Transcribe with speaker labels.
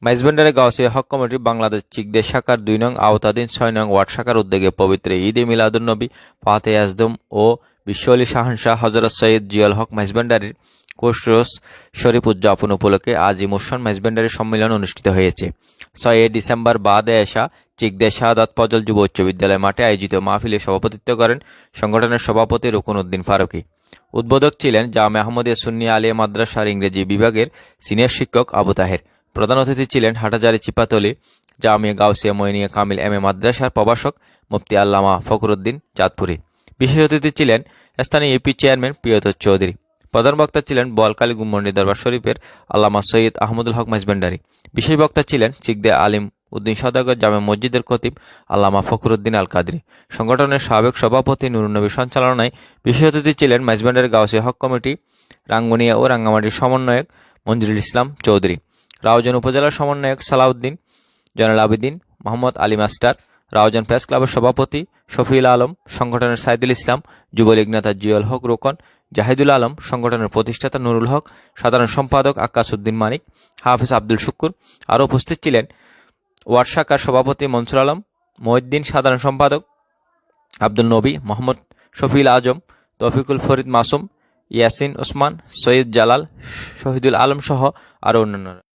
Speaker 1: Maizbhandari Gausia hoc committee Bangladesh চিকদের শাখার ২ নং আওতাধীন ৬ নং ওয়ার্ড শাখার উদ্যোগে পবিত্র ঈদে মিলাদুন্নবী ফাতে আজদম ও বিশ্ব আলী শাহনশাহ হজরত সৈয়দ জিয়াউল হক মাইজভান্ডারির কোষরোজ শরীফ উদযাপন উপলক্ষে আজ ইমোশন মাইজভান্ডারি সম্মেলন অনুষ্ঠিত হয়েছে। ৬ ডিসেম্বর বাদে এশা চিকদের শাহাদাত ফজল যুব উচ্চ বিদ্যালয় মাঠে আয়োজিত মাহফিলে সভাপতিত্ব করেন সংগঠনের সভাপতি রুকনউদ্দিন ফারুকী। উদ্বোধক ছিলেন জামে আহমদিয়া সুন্নিয়া আলিয়া মাদ্রাসার ইংরেজি বিভাগের সিনিয়র শিক্ষক আবু তাহের। প্রধান অতিথি ছিলেন হাটাজারি চিপাতলী জামিয়া গাউসিয়া মইনিয়া কামিল এম এ মাদ্রাসার প্রভাষক মুফতি আল্লামা ফখরুদ্দিন চাঁদপুরি। বিশেষ অতিথি ছিলেন স্থানীয় ইউপি চেয়ারম্যান প্রিয়তোষ চৌধুরী। প্রধান বক্তা ছিলেন বোয়ালখালী গুম্মন্ডি দরবার শরীফের আল্লামা সৈয়দ আহমদুল হক মাইজভান্ডারি। বিশেষ বক্তা ছিলেন চিকদে আলিম উদ্দিন সওদাগর জামে মসজিদের খতিব আল্লামা ফখরুদ্দিন আল কাদরি। সংগঠনের সাবেক সভাপতি নুরুন্নবী সঞ্চালনায় বিশেষ অতিথি ছিলেন মাইজভান্ডারি গাউসিয়া হক কমিটি রাঙ্গুনিয়া ও রাঙ্গামাটির সমন্বয়ক মঞ্জুরুল ইসলাম চৌধুরী, রাউজান উপজেলার সমন্বয়ক সালাউদ্দিন জয়নুল আবেদিন, মোহাম্মদ আলী মাস্টার, রাউজান প্রেস ক্লাবের সভাপতি শফিউল আলম, সংগঠনের সাইদুল ইসলাম, যুবলীগ নেতা জিয়াউল হক রোকন, জাহিদুল আলম, সংগঠনের প্রতিষ্ঠাতা নুরুল হক, সাধারণ সম্পাদক আকাশউদ্দিন মানিক, হাফিজ আব্দুল শুকুর। আরও উপস্থিত ছিলেন ওয়ার্ড শাখার সভাপতি মনসুর আলম মহিউদ্দিন, সাধারণ সম্পাদক আব্দুল নবী, মোহাম্মদ শফিউল আজম, তৌফিকুল ফরিদ মাসুম, ইয়াসিন ওসমান, সৈয়দ জালাল, শহীদুল আলম সহ আরও অন্যান্যরা।